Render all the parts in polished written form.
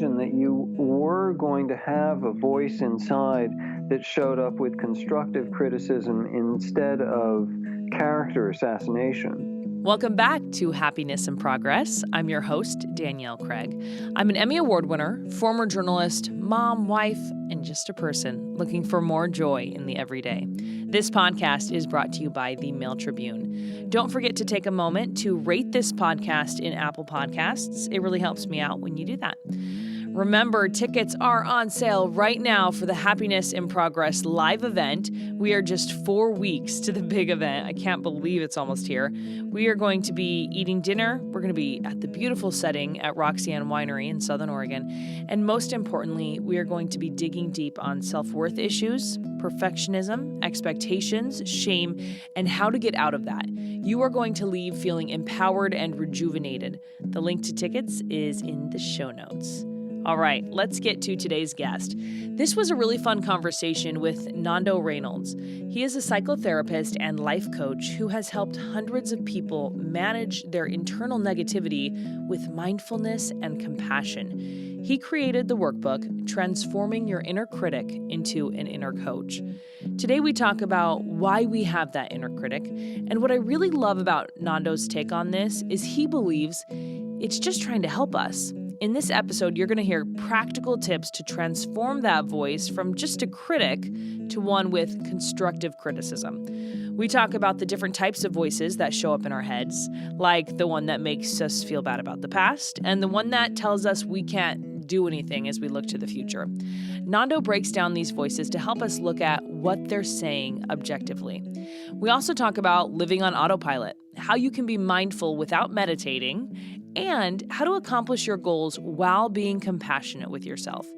imagine that you were going to have a voice inside that showed up with constructive criticism instead of character assassination. Welcome back to Happiness in Progress. I'm your host, Danielle Craig. I'm an Emmy Award winner, former journalist, mom, wife, and just a person looking for more joy in the everyday. This podcast is brought to you by the Mail Tribune. Don't forget to take a moment to rate this podcast in Apple Podcasts. It really helps me out when you do that. Remember, tickets are on sale right now for the Happiness in Progress live event. We are just 4 weeks to the big event. I can't believe it's almost here. We are going to be eating dinner. We're going to be at the beautiful setting at Roxanne Winery in Southern Oregon. And most importantly, we are going to be digging deep on self-worth issues, perfectionism, expectations, shame, and how to get out of that. You are going to leave feeling empowered and rejuvenated. The link to tickets is in the show notes. All right, let's get to today's guest. This was a really fun conversation with Nando Raynolds. He is a psychotherapist and life coach who has helped hundreds of people manage their internal negativity with mindfulness and compassion. He created the workbook, Transforming Your Inner Critic into an Inner Coach. Today we talk about why we have that inner critic, and what I really love about Nando's take on this is he believes it's just trying to help us. In this episode, you're going to hear practical tips to transform that voice from just a critic to one with constructive criticism. We talk about the different types of voices that show up in our heads, like the one that makes us feel bad about the past, and the one that tells us we can't do anything as we look to the future. Nando breaks down these voices to help us look at what they're saying objectively. We also talk about living on autopilot, how you can be mindful without meditating, and how to accomplish your goals while being compassionate with yourself.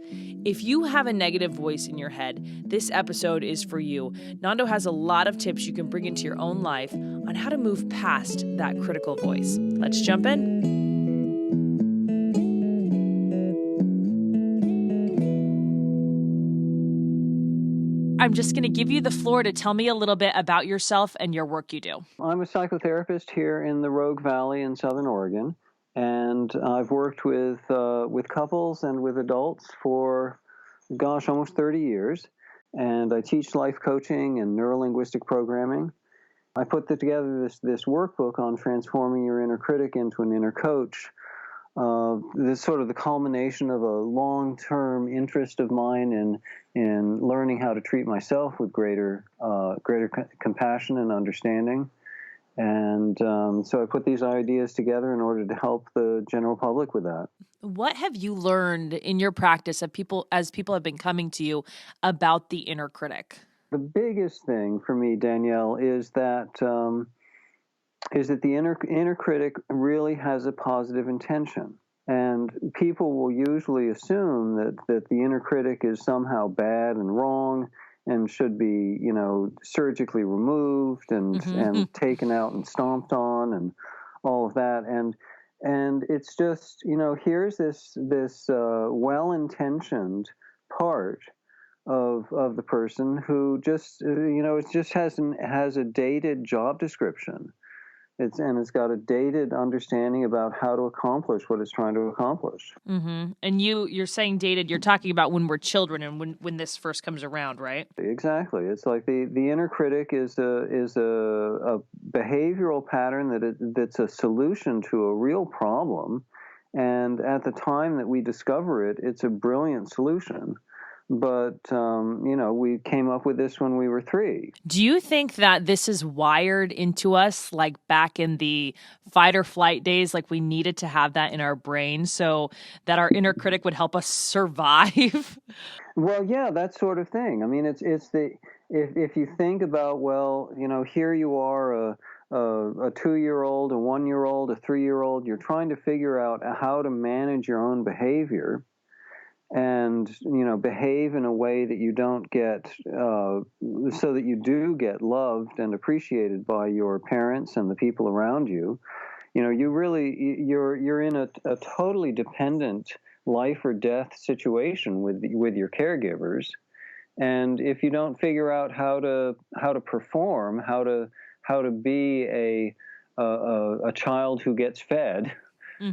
If you have a negative voice in your head, this episode is for you. Nando has a lot of tips you can bring into your own life on how to move past that critical voice. Let's jump in. I'm just going to give you the floor to tell me a little bit about yourself and your work you do. I'm a psychotherapist here in the Rogue Valley in Southern Oregon, and I've worked with couples and with adults for, almost 30 years. And I teach life coaching and neurolinguistic programming. I put together this workbook on transforming your inner critic into an inner coach. This is sort of the culmination of a long-term interest of mine in learning how to treat myself with greater compassion and understanding. And so I put these ideas together in order to help the general public with that. What have you learned in your practice as people have been coming to you about the inner critic? The biggest thing for me, Danielle, is that the inner critic really has a positive intention. And people will usually assume that the inner critic is somehow bad and wrong and should be, surgically removed and taken out and stomped on and all of that. And it's just, here's this well-intentioned part of the person who just, it just has a dated job description. It's got a dated understanding about how to accomplish what it's trying to accomplish. Mm-hmm. And you're saying dated, you're talking about when we're children and when this first comes around, right? Exactly. It's like the inner critic is a behavioral pattern that's a solution to a real problem. And at the time that we discover it, it's a brilliant solution. But, we came up with this when we were 3. Do you think that this is wired into us, like back in the fight or flight days, like we needed to have that in our brain so that our inner critic would help us survive? Well, yeah, that sort of thing. I mean, if you think about, here you are, a 2-year-old, a 1-year-old, a 3-year-old, you're trying to figure out how to manage your own behavior. And, behave in a way that you don't get, so that you do get loved and appreciated by your parents and the people around you. You're in a totally dependent life or death situation with your caregivers. And if you don't figure out how to perform, how to be a child who gets fed,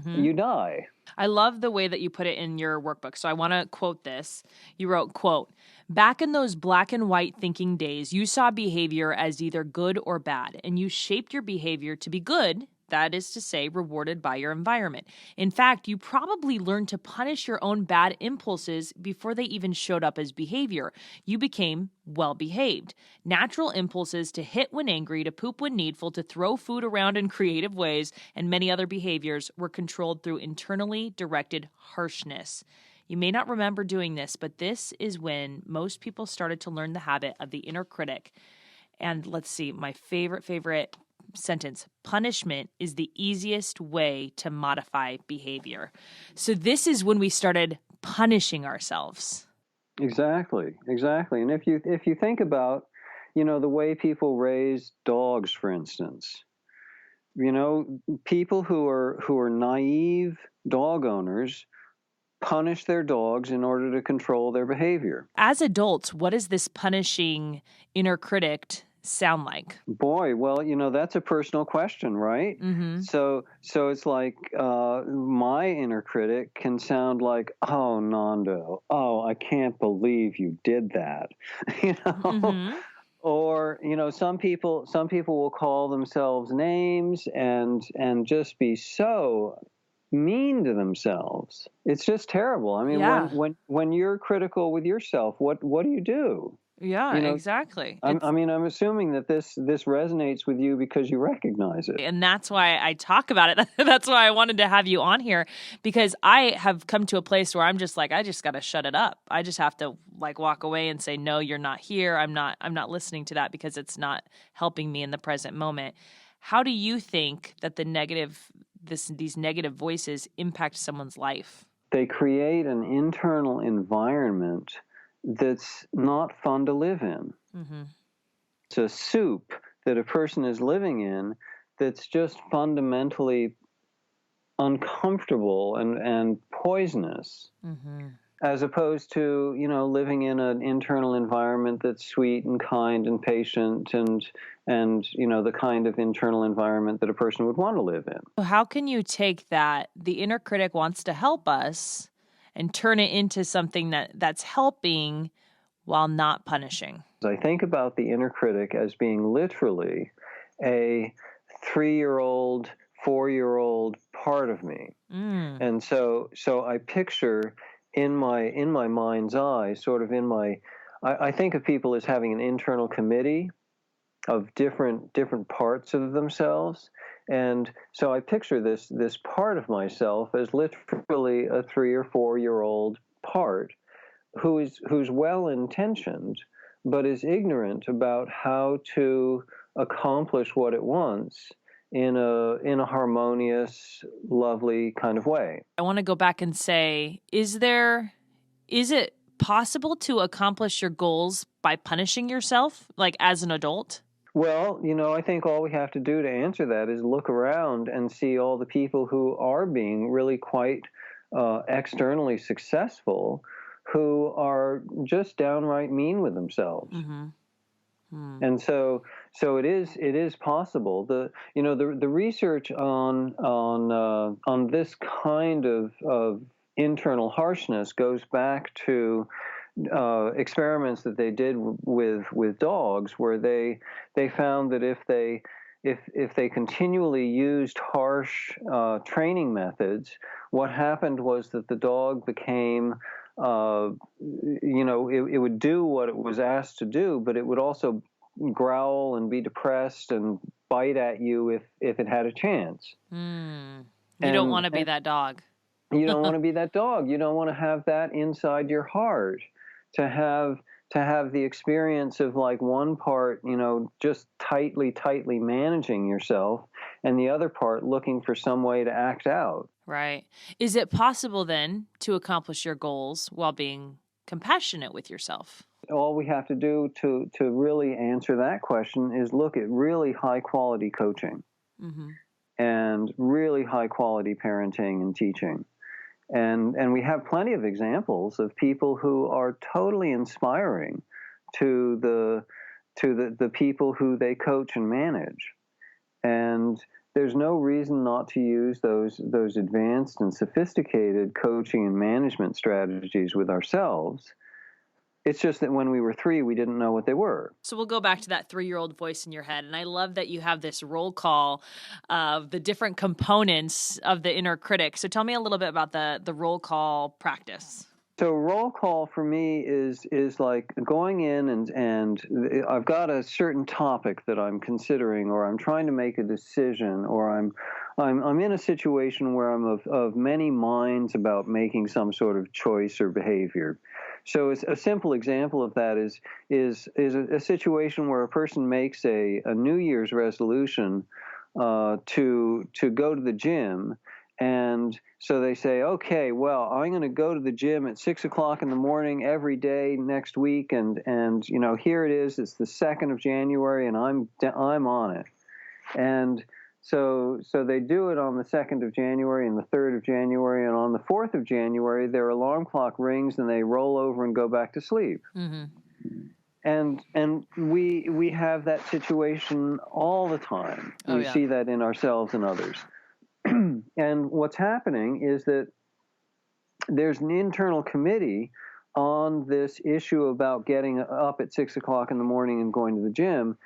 you die. I love the way that you put it in your workbook. So I want to quote this. You wrote, quote, "Back in those black and white thinking days, you saw behavior as either good or bad, and you shaped your behavior to be good, that is to say, rewarded by your environment. In fact, you probably learned to punish your own bad impulses before they even showed up as behavior. You became well-behaved. Natural impulses to hit when angry, to poop when needful, to throw food around in creative ways, and many other behaviors were controlled through internally directed harshness. You may not remember doing this, but this is when most people started to learn the habit of the inner critic." And let's see, my favorite sentence, "Punishment is the easiest way to modify behavior." So this is when we started punishing ourselves. Exactly. And if you think about, the way people raise dogs, for instance, people who are naive dog owners punish their dogs in order to control their behavior. As adults, what does this punishing inner critic sound like? Boy, well, that's a personal question, right? Mm-hmm. So it's like my inner critic can sound like, "Oh, Nando, oh, I can't believe you did that," Mm-hmm. Or some people will call themselves names and just be so mean to themselves. It's just terrible. I mean, Yeah. when you're critical with yourself, what do you do? Yeah, exactly. I'm assuming that this resonates with you because you recognize it. And that's why I talk about it. That's why I wanted to have you on here, because I have come to a place where I'm just like, I just got to shut it up. I just have to walk away and say, no, you're not here. I'm not listening to that because it's not helping me in the present moment. How do you think that these negative voices impact someone's life? They create an internal environment that's not fun to live in. Mm-hmm. It's a soup that a person is living in that's just fundamentally uncomfortable and poisonous, as opposed to living in an internal environment that's sweet and kind and patient and the kind of internal environment that a person would want to live in. So how can you take that the inner critic wants to help us and turn it into something that's helping while not punishing? I think about the inner critic as being literally a 3-year-old, 4-year-old part of me. And so I picture in my mind's eye, sort of I think of people as having an internal committee of different parts of themselves. And so I picture this part of myself as literally a 3 or 4-year-old part who's well-intentioned, but is ignorant about how to accomplish what it wants in a harmonious, lovely kind of way. I want to go back and say, is it possible to accomplish your goals by punishing yourself, like as an adult? Well, I think all we have to do to answer that is look around and see all the people who are being really quite externally successful, who are just downright mean with themselves. And so it is possible. The research on this kind of internal harshness goes back to experiments that they did with dogs, where they found that if they continually used harsh training methods, what happened was that the dog became it would do what it was asked to do, but it would also growl and be depressed and bite at you if it had a chance. You don't want to be that dog. You don't want to be that dog. You don't want to have that inside your heart, to have the experience of like one part, just tightly managing yourself, and the other part looking for some way to act out. Right. Is it possible then to accomplish your goals while being compassionate with yourself? All we have to do to really answer that question is look at really high quality coaching and really high quality parenting and teaching. And we have plenty of examples of people who are totally inspiring to the people who they coach and manage. And there's no reason not to use those advanced and sophisticated coaching and management strategies with ourselves. It's just that when we were 3, we didn't know what they were. So we'll go back to that 3-year-old voice in your head. And I love that you have this roll call of the different components of the inner critic. So tell me a little bit about the roll call practice. So roll call for me is like going in and I've got a certain topic that I'm considering, or I'm trying to make a decision, or I'm in a situation where I'm of many minds about making some sort of choice or behavior. So a simple example of that is a situation where a person makes a New Year's resolution to go to the gym. And so they say, okay, well, I'm going to go to the gym at 6 o'clock in the morning every day next week. And here it is. It's the 2nd of January, and I'm on it. And so they do it on the 2nd of January and the 3rd of January. And on the 4th of January, their alarm clock rings and they roll over and go back to sleep. Mm-hmm. And we have that situation all the time. We see that in ourselves and others. And what's happening is that there's an internal committee on this issue about getting up at 6 o'clock in the morning and going to the gym.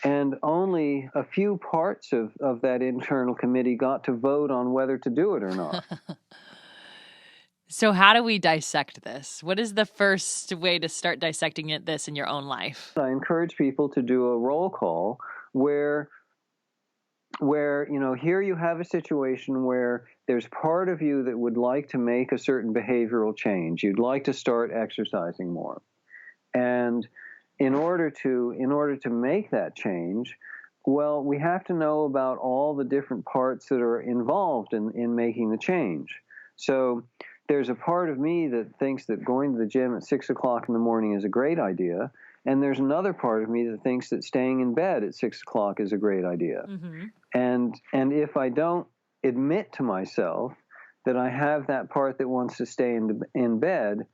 And only a few parts of that internal committee got to vote on whether to do it or not. So how do we dissect this? What is the first way to start dissecting this in your own life? I encourage people to do a roll call where here you have a situation where there's part of you that would like to make a certain behavioral change. You'd like to start exercising more. And in order to make that change, well, we have to know about all the different parts that are involved in making the change. So there's a part of me that thinks that going to the gym at 6 o'clock in the morning is a great idea. And there's another part of me that thinks that staying in bed at 6 o'clock is a great idea. Mm-hmm. And if I don't admit to myself that I have that part that wants to stay in bed,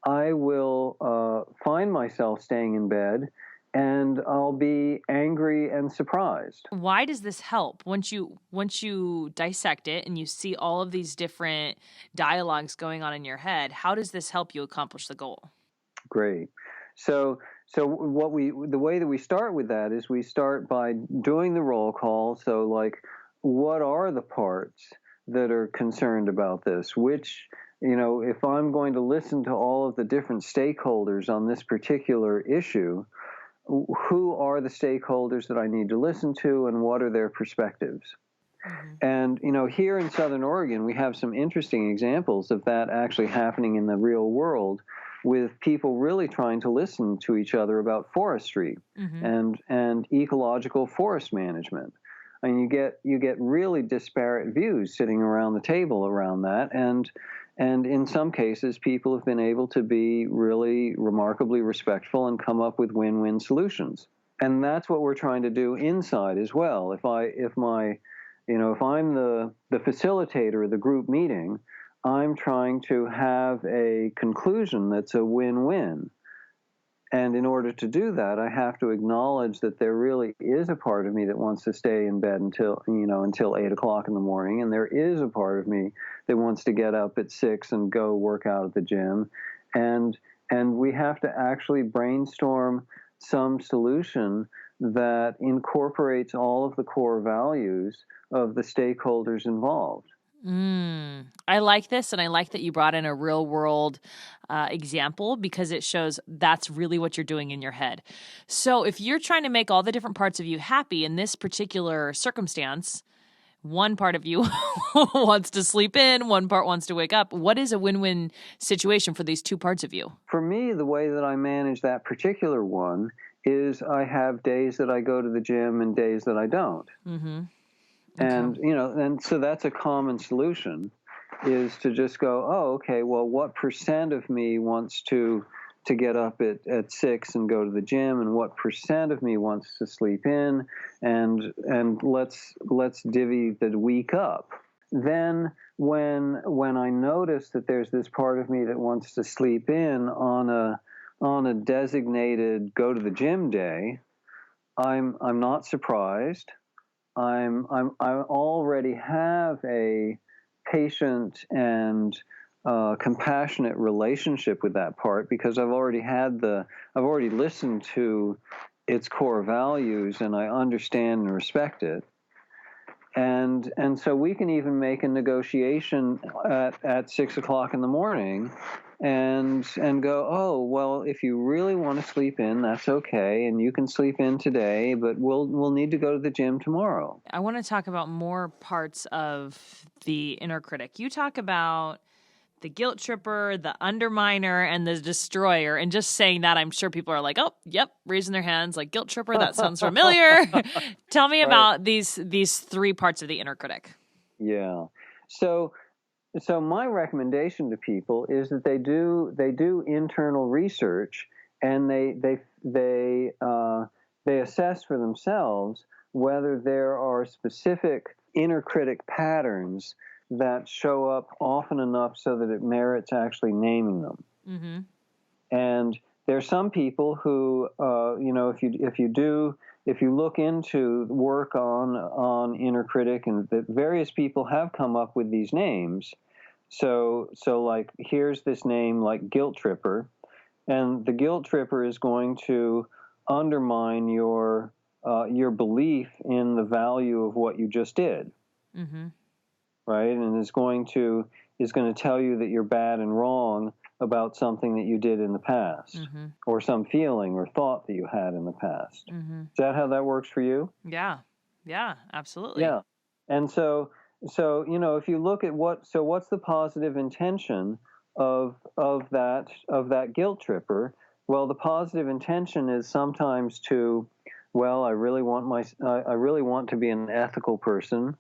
I will find myself staying in bed, and I'll be angry and surprised. Why does this help? Once you dissect it and you see all of these different dialogues going on in your head, how does this help you accomplish the goal? Great. So the way that we start with that is we start by doing the roll call. So like, what are the parts that are concerned about this? Which, if I'm going to listen to all of the different stakeholders on this particular issue, who are the stakeholders that I need to listen to, and what are their perspectives? Mm-hmm. And, here in Southern Oregon, we have some interesting examples of that actually happening in the real world, with people really trying to listen to each other about forestry mm-hmm. and ecological forest management. I mean, you get really disparate views sitting around the table around that, and in some cases, people have been able to be really remarkably respectful and come up with win-win solutions. And that's what we're trying to do inside as well. If I'm the facilitator of the group meeting, I'm trying to have a conclusion that's a win-win. And in order to do that, I have to acknowledge that there really is a part of me that wants to stay in bed until 8 o'clock in the morning. And there is a part of me that wants to get up at 6 and go work out at the gym. And we have to actually brainstorm some solution that incorporates all of the core values of the stakeholders involved. I like this, and I like that you brought in a real world example, because it shows that's really what you're doing in your head. So if you're trying to make all the different parts of you happy in this particular circumstance, one part of you wants to sleep in, one part wants to wake up. What is a win-win situation for these two parts of you? For me, the way that I manage that particular one is I have days that I go to the gym and days that I don't. Mm-hmm. Okay. And so that's a common solution, is to just go, oh, okay, well, what percent of me wants to get up at 6 and go to the gym, and what percent of me wants to sleep in, and let's divvy the week up. Then when I notice that there's this part of me that wants to sleep in on a designated go to the gym day, I'm not surprised. I already have a patient and compassionate relationship with that part because I've already listened to its core values and I understand and respect it. And so we can even make a negotiation at 6 o'clock in the morning and go, oh, well, if you really want to sleep in, that's okay, and you can sleep in today, but we'll need to go to the gym tomorrow. I want to talk about more parts of the inner critic. You talk about the guilt tripper, the underminer, and the destroyer. And just saying that, I'm sure people are like, oh, yep, raising their hands, like guilt tripper, that sounds familiar. Tell me about these 3 parts of the inner critic. Yeah. So my recommendation to people is that they do internal research and they assess for themselves whether there are specific inner critic patterns that show up often enough so that it merits actually naming them. Mm-hmm. And there are some people who, if you look into work on inner critic, and that various people have come up with these names. So like here's this name like guilt tripper, and the guilt tripper is going to undermine your belief in the value of what you just did. Mm-hmm. Right, and is going to tell you that you're bad and wrong about something that you did in the past, mm-hmm. or some feeling or thought that you had in the past. Mm-hmm. Is that how that works for you? Yeah, absolutely. Yeah, and so if you look at what's the positive intention of that guilt tripper? Well, the positive intention is sometimes to, well, I really want to be an ethical person.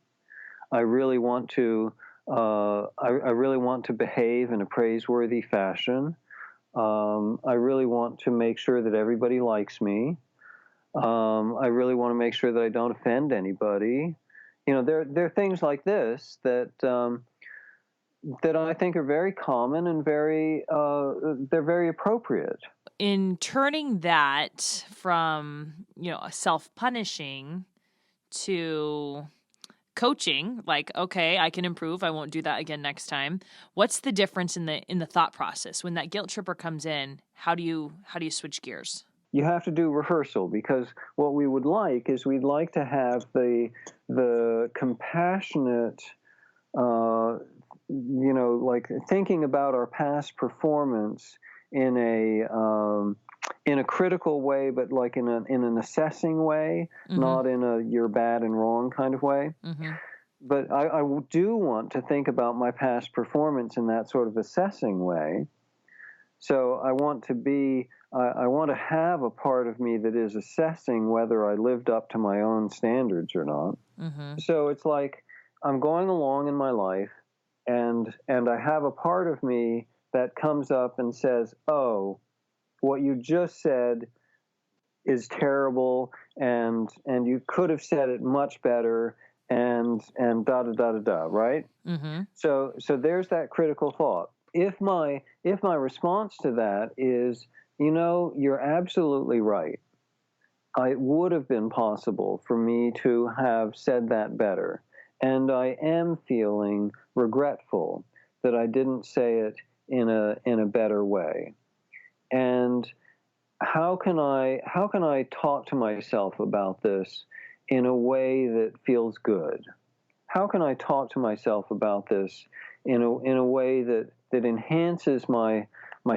I really want to behave in a praiseworthy fashion. I really want to make sure that everybody likes me. I really want to make sure that I don't offend anybody. There are things like this that I think are very common and they're very appropriate. In turning that from self-punishing to coaching, like, okay, I can improve, I won't do that again next time. What's the difference in the thought process when that guilt tripper comes in? How do you switch gears? You have to do rehearsal, because what we would like is we'd like to have the compassionate, like thinking about our past performance in a critical way, but like in an assessing way, mm-hmm. not in a you're bad and wrong kind of way. Mm-hmm. But I do want to think about my past performance in that sort of assessing way. So I want to have a part of me that is assessing whether I lived up to my own standards or not. Mm-hmm. So it's like I'm going along in my life, and I have a part of me that comes up and says, oh, what you just said is terrible, and you could have said it much better, and da da da da da, right? Mm-hmm. So there's that critical thought. If my response to that is, you're absolutely right. It would have been possible for me to have said that better, and I am feeling regretful that I didn't say it in a better way. And how can I talk to myself about this in a way that feels good? How can I talk to myself about this in a way that enhances my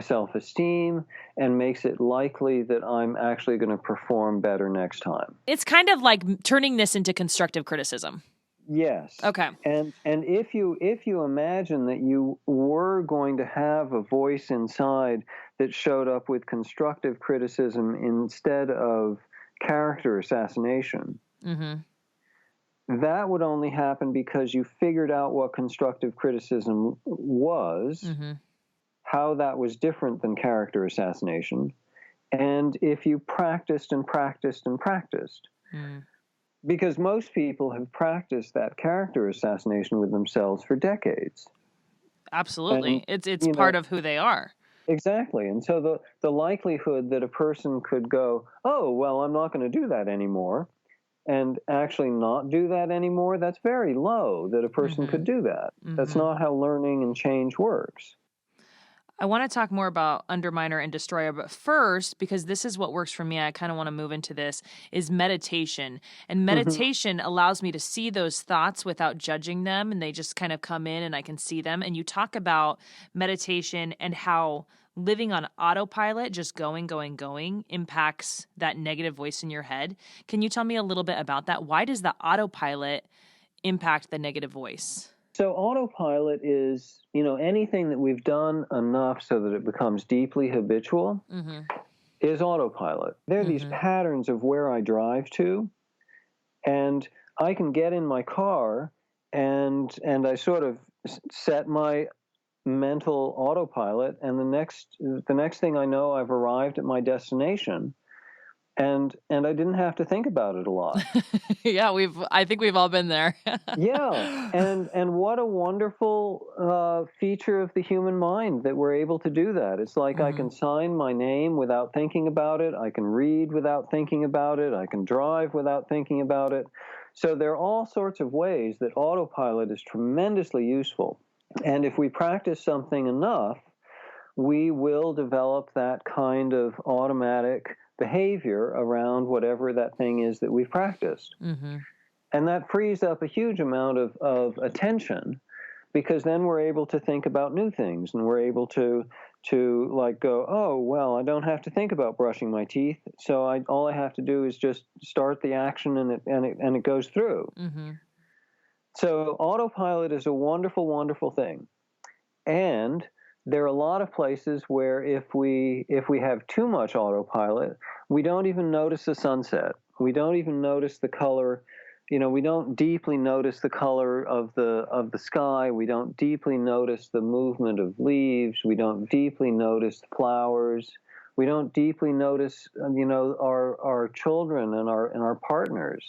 self-esteem and makes it likely that I'm actually going to perform better next time? It's kind of like turning this into constructive criticism. Yes. Okay. And if you imagine that you were going to have a voice inside that showed up with constructive criticism instead of character assassination, mm-hmm. that would only happen because you figured out what constructive criticism was, mm-hmm. how that was different than character assassination, and if you practiced and practiced and practiced. Mm. Because most people have practiced that character assassination with themselves for decades. Absolutely. And, it's part of who they are. Exactly. And so the likelihood that a person could go, oh, well, I'm not going to do that anymore, and actually not do that anymore, that's very low that a person could do that. That's not how learning and change works. I want to talk more about underminer and destroyer, but first, because this is what works for me, I kind of want to move into this, is meditation. And meditation allows me to see those thoughts without judging them, and they just kind of come in and I can see them. And you talk about meditation and how living on autopilot, just going, impacts that negative voice in your head. Can you tell me a little bit about that? Why does the autopilot impact the negative voice? So autopilot is, anything that we've done enough so that it becomes deeply habitual is autopilot. There are these patterns of where I drive to, and I can get in my car and I sort of set my mental autopilot, and the next thing I know, I've arrived at my destination. And I didn't have to think about it a lot. Yeah, I think we've all been there. Yeah, and what a wonderful feature of the human mind that we're able to do that. It's like I can sign my name without thinking about it. I can read without thinking about it. I can drive without thinking about it. So there are all sorts of ways that autopilot is tremendously useful. And if we practice something enough, we will develop that kind of automatic behavior around whatever that thing is that we've practiced. And that frees up a huge amount of attention, because then we're able to think about new things, and we're able to like go, oh, well, I don't have to think about brushing my teeth, so all I have to do is just start the action, and it goes through. So autopilot is a wonderful, wonderful thing. And there are a lot of places where if we have too much autopilot, we don't even notice the sunset. We don't even notice the color. We don't deeply notice the color of the sky. We don't deeply notice the movement of leaves. We don't deeply notice flowers. We don't deeply notice, our children and our partners.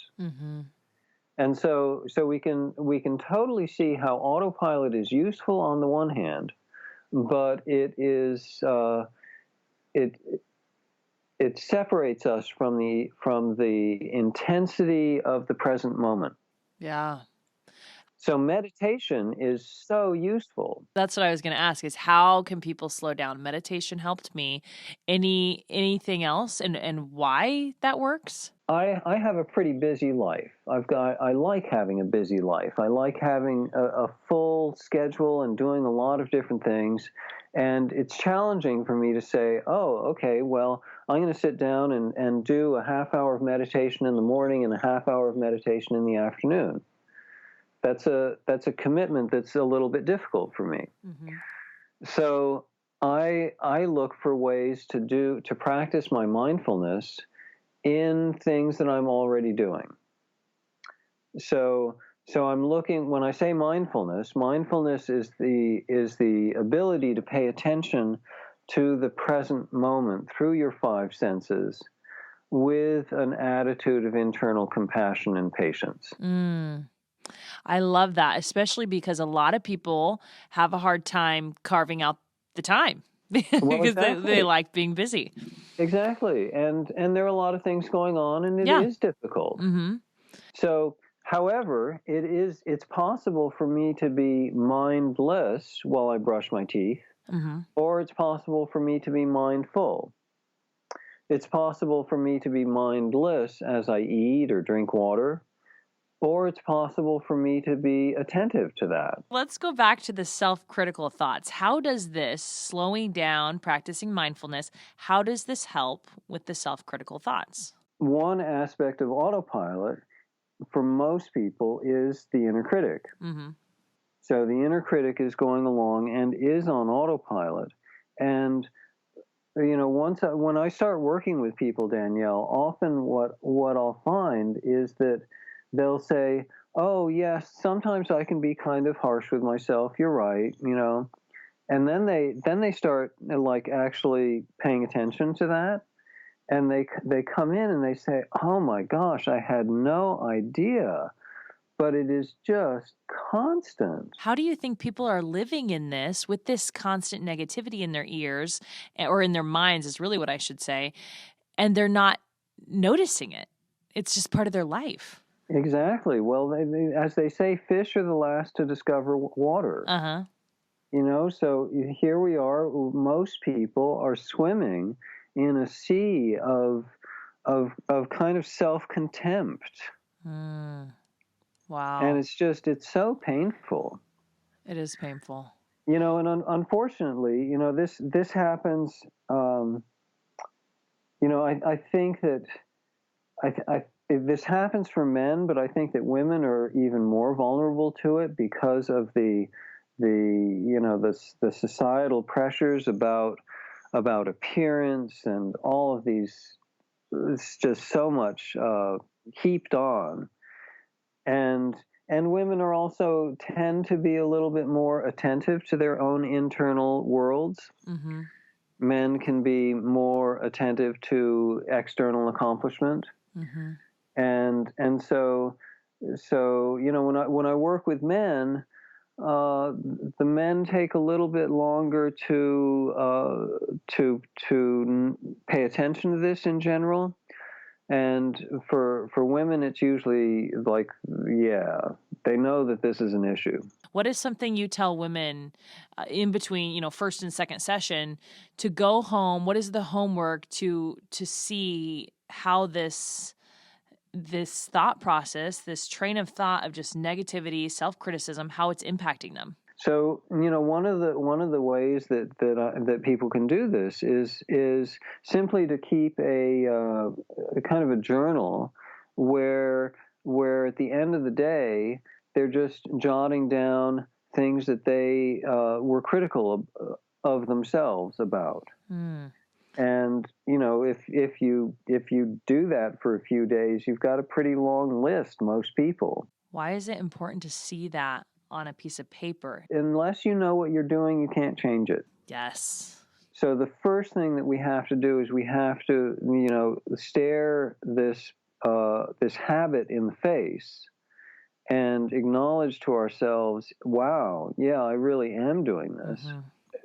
And so we can totally see how autopilot is useful on the one hand, but it separates us from the intensity of the present moment. Yeah. So meditation is so useful. That's what I was going to ask, is how can people slow down? Meditation helped me. Anything else, and why that works? I have a pretty busy life. I like having a busy life. I like having a full schedule and doing a lot of different things. And it's challenging for me to say, oh, okay, well, I'm going to sit down and do a half hour of meditation in the morning and a half hour of meditation in the afternoon. That's a commitment that's a little bit difficult for me. So I look for ways to practice my mindfulness in things that I'm already doing. So I'm looking, when I say mindfulness is the ability to pay attention to the present moment through your five senses with an attitude of internal compassion and patience. I love that, especially because a lot of people have a hard time carving out the time because they like being busy. Exactly. And there are a lot of things going on, and it is difficult. So, however, it's possible for me to be mindless while I brush my teeth, or it's possible for me to be mindful. It's possible for me to be mindless as I eat or drink water, or it's possible for me to be attentive to that. Let's go back to the self-critical thoughts. How does this, slowing down, practicing mindfulness, how does this help with the self-critical thoughts? One aspect of autopilot for most people is the inner critic. So the inner critic is going along and is on autopilot. And when I start working with people, Danielle, often what I'll find is that they'll say, oh, yes, sometimes I can be kind of harsh with myself. You're right, And then they start like actually paying attention to that. And they come in and they say, oh, my gosh, I had no idea. But it is just constant. How do you think people are living in this with this constant negativity in their ears, or in their minds is really what I should say, and they're not noticing it? It's just part of their life. Exactly. Well, as they say, fish are the last to discover water. Uh-huh. So here we are. Most people are swimming in a sea of kind of self-contempt. Wow. And it's so painful. It is painful. And unfortunately, this happens. I think that this happens for men, but I think that women are even more vulnerable to it because of the societal pressures about appearance and all of these. It's just so much heaped on, and women are also tend to be a little bit more attentive to their own internal worlds. Mm-hmm. Men can be more attentive to external accomplishment. Mm-hmm. And so when I work with men, the men take a little bit longer to pay attention to this in general, and for women it's usually like, yeah, they know that this is an issue. What is something you tell women in between, first and second session to go home? What is the homework to see how this thought process, this train of thought of just negativity, self-criticism, how it's impacting them? So, one of the ways that people can do this is simply to keep a kind of a journal where at the end of the day they're just jotting down things that they were critical of themselves about. And if you do that for a few days, you've got a pretty long list. Most people. Why is it important to see that on a piece of paper? Unless you know what you're doing, you can't change it. Yes. So the first thing that we have to do is we have to, stare this habit in the face and acknowledge to ourselves, wow, yeah, I really am doing this.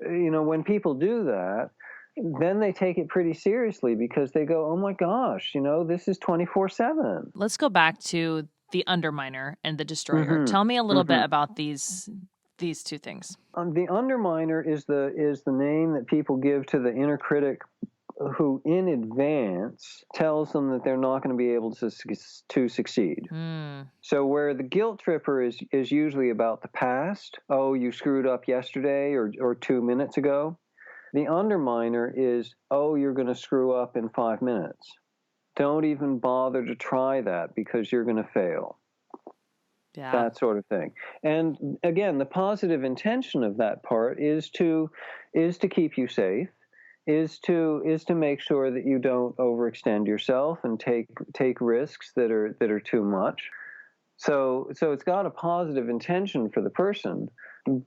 Mm-hmm. When people do that, then they take it pretty seriously because they go, oh my gosh, this is 24/7. Let's go back to the underminer and the destroyer. Mm-hmm. Tell me a little bit about these two things. The underminer is the name that people give to the inner critic who in advance tells them that they're not going to be able to succeed. So where the guilt tripper is usually about the past, oh, you screwed up yesterday or 2 minutes ago. The underminer is, oh, you're going to screw up in 5 minutes. Don't even bother to try that because you're going to fail. Yeah. That sort of thing. And again, the positive intention of that part is to keep you safe, is to make sure that you don't overextend yourself and take risks that are too much. So it's got a positive intention for the person,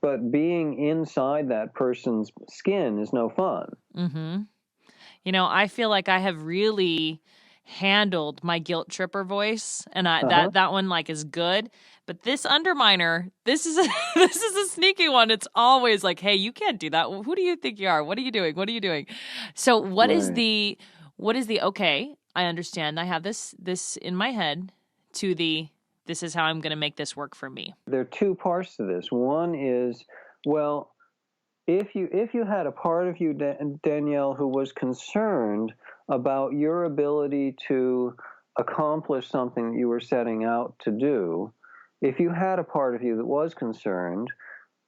but being inside that person's skin is no fun. Mm-hmm. I feel like I have really handled my guilt tripper voice, and that one is good. But this underminer, this is a sneaky one. It's always like, hey, you can't do that. Who do you think you are? What are you doing? What are you doing? So what is the okay, I understand. I have this in my head to the this is how I'm going to make this work for me. There are two parts to this. One is, well, if you had a part of you, Danielle, who was concerned about your ability to accomplish something that you were setting out to do, if you had a part of you that was concerned,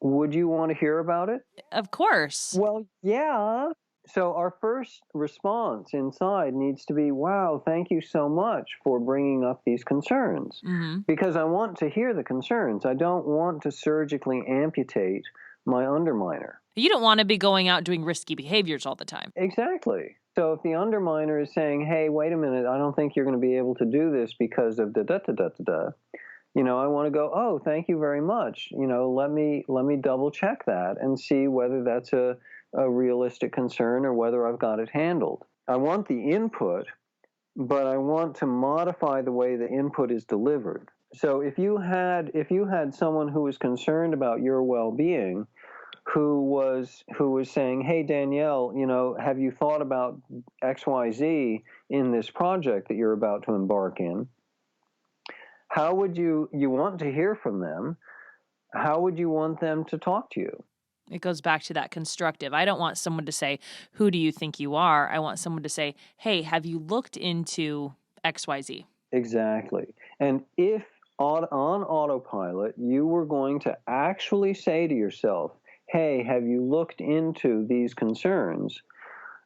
would you want to hear about it? Of course. Well, yeah. So our first response inside needs to be, wow, thank you so much for bringing up these concerns. Mm-hmm. Because I want to hear the concerns. I don't want to surgically amputate my underminer. You don't want to be going out doing risky behaviors all the time. Exactly. So if the underminer is saying, hey, wait a minute, I don't think you're going to be able to do this because of da-da-da-da-da-da, I want to go, oh, thank you very much. Let me double check that and see whether that's a realistic concern or whether I've got it handled. I want the input, but I want to modify the way the input is delivered. So if you had someone who was concerned about your well-being, who was saying, "Hey Danielle, have you thought about XYZ in this project that you're about to embark in? How would you want to hear from them? How would you want them to talk to you?" It goes back to that constructive. I don't want someone to say, "Who do you think you are?" I want someone to say, "Hey, have you looked into XYZ?" Exactly. And if on autopilot you were going to actually say to yourself, "Hey, have you looked into these concerns?"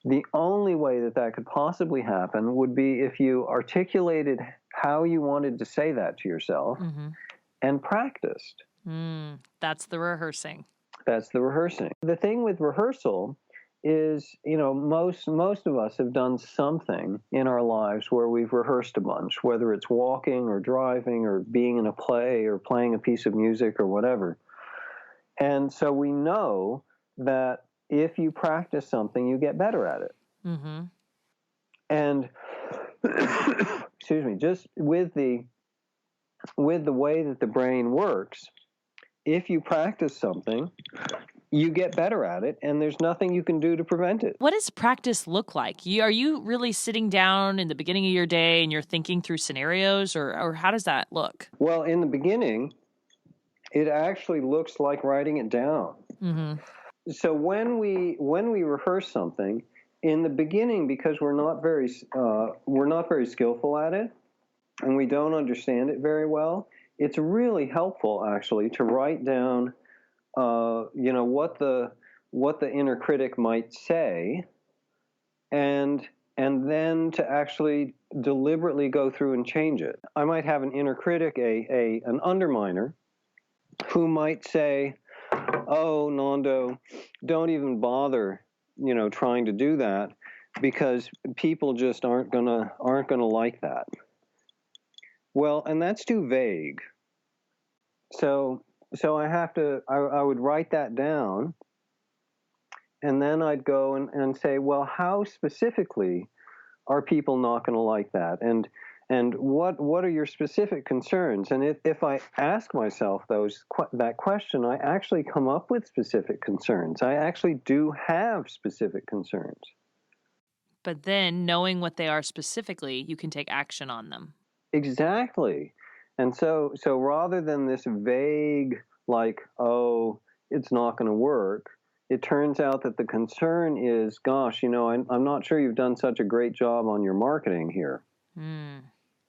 The only way that that could possibly happen would be if you articulated how you wanted to say that to yourself and practiced. That's the rehearsing. That's the rehearsing. The thing with rehearsal is, most of us have done something in our lives where we've rehearsed a bunch, whether it's walking or driving or being in a play or playing a piece of music or whatever. And so we know that if you practice something, you get better at it. And excuse me, just with the way that the brain works, if you practice something, you get better at it, and there's nothing you can do to prevent it. What does practice look like? Are you really sitting down in the beginning of your day and you're thinking through scenarios, or how does that look? Well, in the beginning, it actually looks like writing it down. So when we rehearse something in the beginning, because we're not very skillful at it, and we don't understand it very well, it's really helpful actually to write down, what the inner critic might say, and then to actually deliberately go through and change it. I might have an inner critic, an underminer, who might say, "Oh, Nando, don't even bother, trying to do that, because people just aren't gonna like that." Well, and that's too vague. So I would write that down, and then I'd go and say, well, how specifically are people not going to like that? And what are your specific concerns? And if I ask myself that question, I actually come up with specific concerns. I actually do have specific concerns. But then knowing what they are specifically, you can take action on them. Exactly. And so rather than this vague, like, oh, it's not going to work, it turns out that the concern is, gosh, I'm not sure you've done such a great job on your marketing here.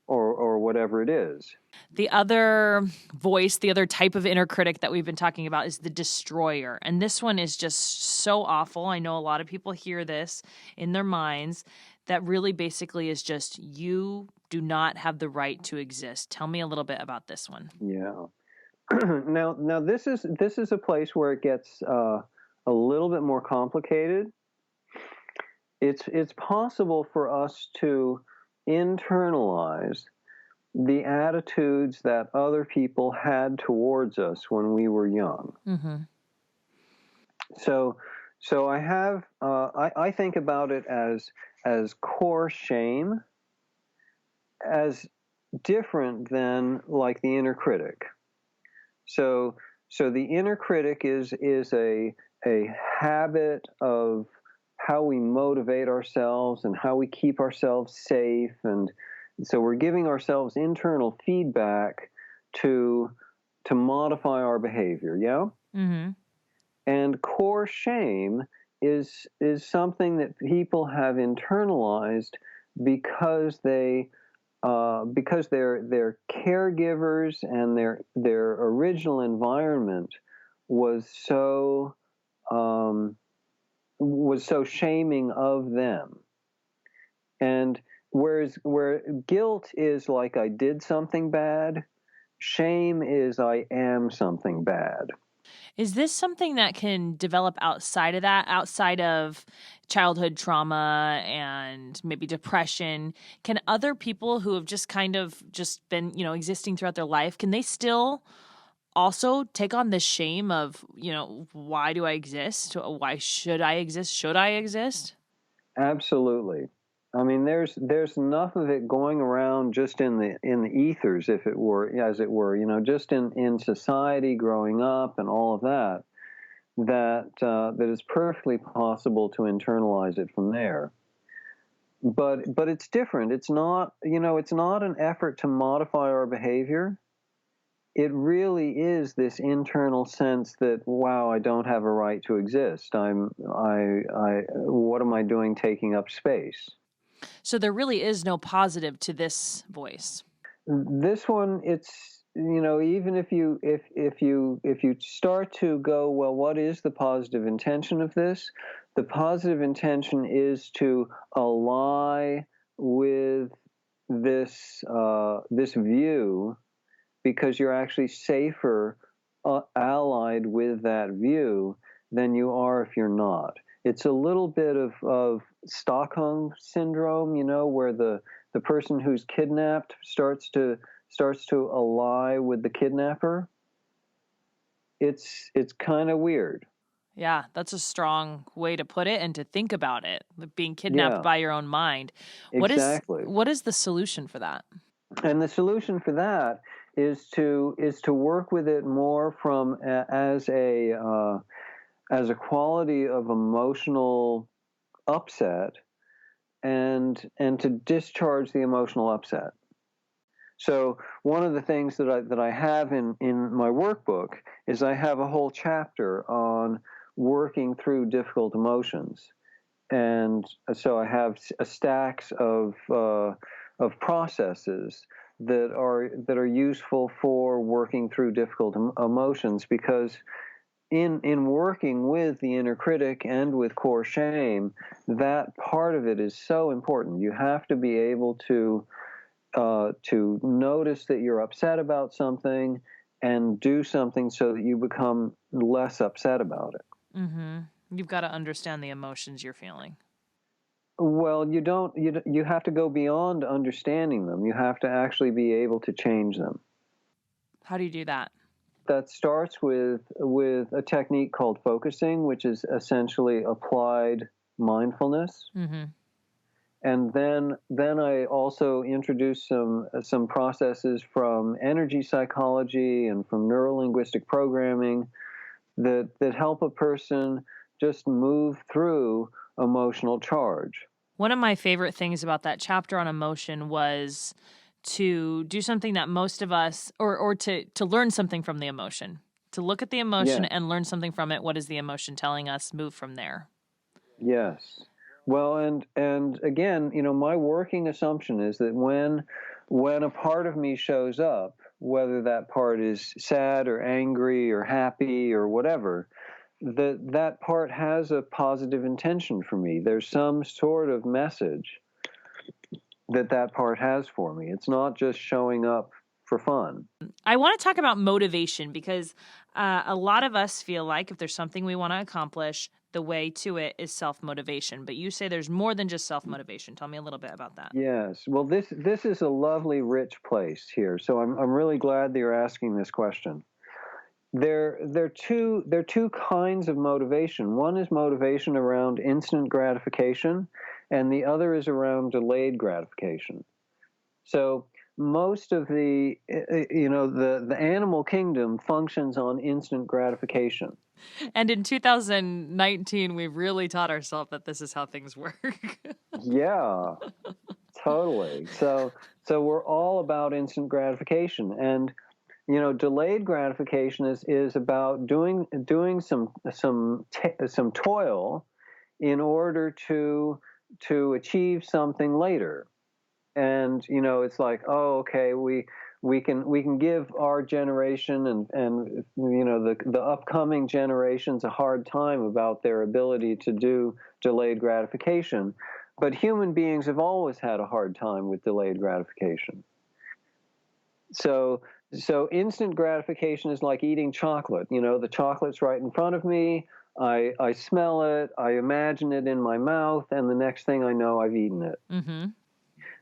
Or whatever it is. The other voice, the other type of inner critic that we've been talking about is the destroyer. And this one is just so awful. I know a lot of people hear this in their minds. That really basically is just, you do not have the right to exist. Tell me a little bit about this one. Yeah. Now this is a place where it gets a little bit more complicated. It's possible for us to internalize the attitudes that other people had towards us when we were young. So I have I think about it as core shame, as different than like the inner critic. So the inner critic is a habit of how we motivate ourselves and how we keep ourselves safe, and so we're giving ourselves internal feedback to modify our behavior. Yeah. And core shame is something that people have internalized because their caregivers and their original environment was so shaming of them. And where guilt is like I did something bad, shame is I am something bad. Is this something that can develop outside of that, outside of childhood trauma and maybe depression? Can other people who have just kind of just been, existing throughout their life, can they still also take on the shame of, why do I exist? Why should I exist? Should I exist? Absolutely. I mean, there's enough of it going around just in the ethers, as it were, just in society growing up and all of that that is perfectly possible to internalize it from there. But it's different. It's not, it's not an effort to modify our behavior. It really is this internal sense that, wow, I don't have a right to exist. What am I doing taking up space? So there really is no positive to this voice. This one, it's, even if you start to go, well, what is the positive intention of this? The positive intention is to ally with this view, because you're actually safer allied with that view than you are if you're not. It's a little bit of Stockholm syndrome, where the person who's kidnapped starts to ally with the kidnapper. It's kind of weird. Yeah, that's a strong way to put it and to think about it, like being kidnapped by your own mind. Exactly. What is the solution for that? And the solution for that is to work with it more from as a quality of emotional upset, and to discharge the emotional upset. So one of the things that I have in my workbook is I have a whole chapter on working through difficult emotions, and so I have stacks of processes that are useful for working through difficult emotions, because in working with the inner critic and with core shame, that part of it is so important. You have to be able to notice that you're upset about something and do something so that you become less upset about it. Mm-hmm. You've got to understand the emotions you're feeling. Well, you have to go beyond understanding them. You have to actually be able to change them. How do you do that? That starts with a technique called focusing, which is essentially applied mindfulness. Mm-hmm. And then I also introduce some processes from energy psychology and from neurolinguistic programming that help a person just move through emotional charge. One of my favorite things about that chapter on emotion was to do something that most of us, or to learn something from the emotion, to look at the emotion and learn something from it. What is the emotion telling us? Move from there. Yes. Well, and again, my working assumption is that when a part of me shows up, whether that part is sad or angry or happy or whatever, that part has a positive intention for me. There's some sort of message that part has for me. It's not just showing up for fun. I want to talk about motivation, because a lot of us feel like if there's something we want to accomplish, the way to it is self-motivation. But you say there's more than just self-motivation. Tell me a little bit about that. Yes. Well, this is a lovely, rich place here. So I'm really glad that you're asking this question. There are two kinds of motivation. One is motivation around instant gratification, and the other is around delayed gratification. So most of the animal kingdom functions on instant gratification. And in 2019, we've really taught ourselves that this is how things work. Yeah, totally. So we're all about instant gratification, and delayed gratification is about doing some toil in order to achieve something later. And it's like, oh, okay, we can give our generation and the upcoming generations a hard time about their ability to do delayed gratification, but human beings have always had a hard time with delayed gratification. So instant gratification is like eating chocolate. The chocolate's right in front of me. I smell it. I imagine it in my mouth, and the next thing I know, I've eaten it. Mm-hmm.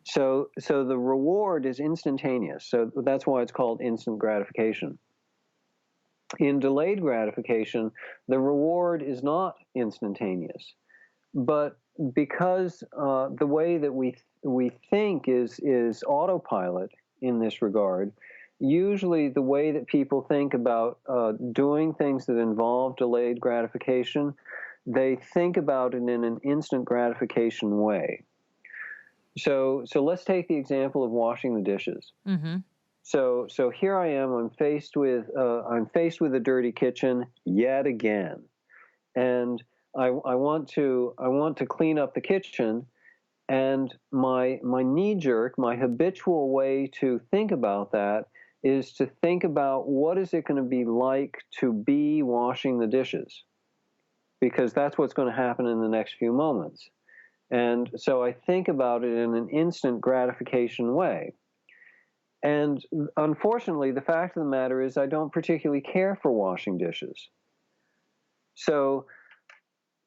So the reward is instantaneous. So that's why it's called instant gratification. In delayed gratification, the reward is not instantaneous, but because the way that we think is autopilot in this regard, usually the way that people think about doing things that involve delayed gratification, they think about it in an instant gratification way. So let's take the example of washing the dishes. Mm-hmm. So here I am. I'm faced with a dirty kitchen yet again, and I want to clean up the kitchen. And my knee jerk, my habitual way to think about that is to think about what is it going to be like to be washing the dishes, because that's what's going to happen in the next few moments. And so I think about it in an instant gratification way. And unfortunately, the fact of the matter is I don't particularly care for washing dishes. So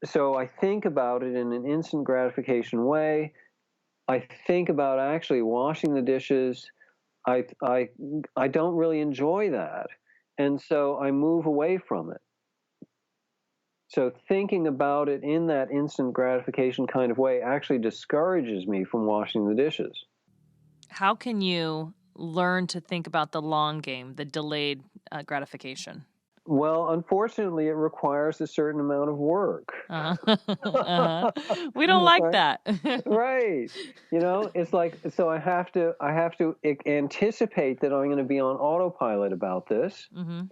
I think about it in an instant gratification way. I think about actually washing the dishes. I don't really enjoy that. And so I move away from it. So thinking about it in that instant gratification kind of way actually discourages me from washing the dishes. How can you learn to think about the long game, the delayed gratification? Well, unfortunately, it requires a certain amount of work. We don't like that. Right. It's like, so I have to anticipate that I'm going to be on autopilot about this. Mm-hmm.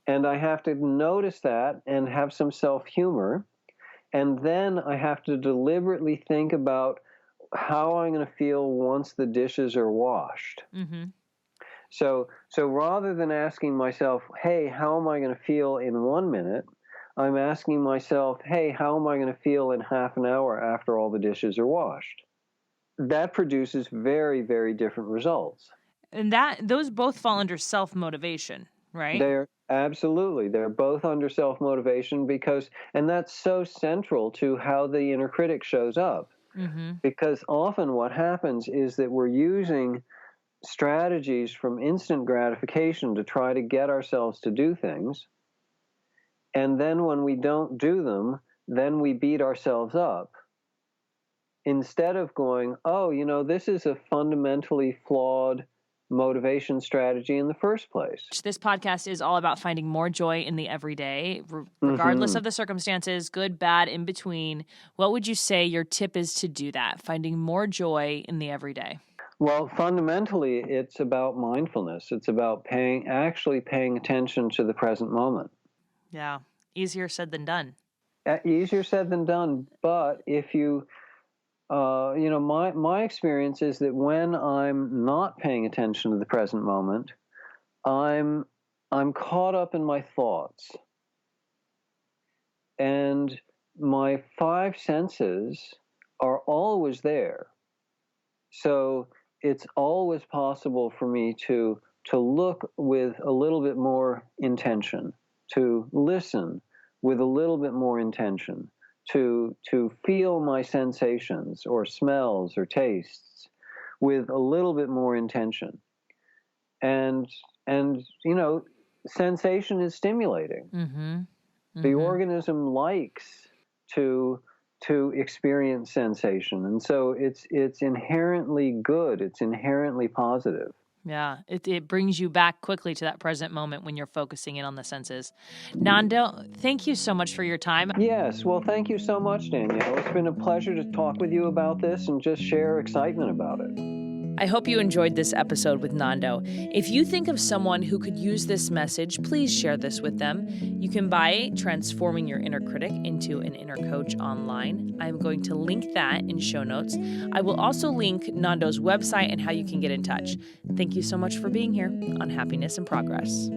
And I have to notice that and have some self-humor. And then I have to deliberately think about how I'm going to feel once the dishes are washed. Mm-hmm. So rather than asking myself, hey, how am I going to feel in 1 minute? I'm asking myself, hey, how am I going to feel in half an hour after all the dishes are washed? That produces very, very different results. And those both fall under self-motivation, right? They're both under self-motivation and that's so central to how the inner critic shows up. Mm-hmm. Because often what happens is that we're using strategies from instant gratification to try to get ourselves to do things. And then when we don't do them, then we beat ourselves up. Instead of going, oh, this is a fundamentally flawed motivation strategy in the first place. This podcast is all about finding more joy in the everyday, regardless Mm-hmm. of the circumstances, good, bad, in between. What would you say your tip is to do that, finding more joy in the everyday? Well, fundamentally, it's about mindfulness. It's about actually paying attention to the present moment. Yeah, easier said than done. Easier said than done, but if you my experience is that when I'm not paying attention to the present moment, I'm caught up in my thoughts. And my 5 senses are always there. So it's always possible for me to look with a little bit more intention, to listen with a little bit more intention, to feel my sensations or smells or tastes with a little bit more intention. And sensation is stimulating. Mm-hmm. Mm-hmm. The organism likes to experience sensation, and so it's inherently good. It's inherently positive. Yeah, it brings you back quickly to that present moment when you're focusing in on the senses. Nando, thank you so much for your time. Yes, well, thank you so much, Danielle. It's been a pleasure to talk with you about this and just share excitement about it. I hope you enjoyed this episode with Nando. If you think of someone who could use this message, please share this with them. You can buy Transforming Your Inner Critic into an Inner Coach online. I'm going to link that in show notes. I will also link Nando's website and how you can get in touch. Thank you so much for being here on Happiness in Progress.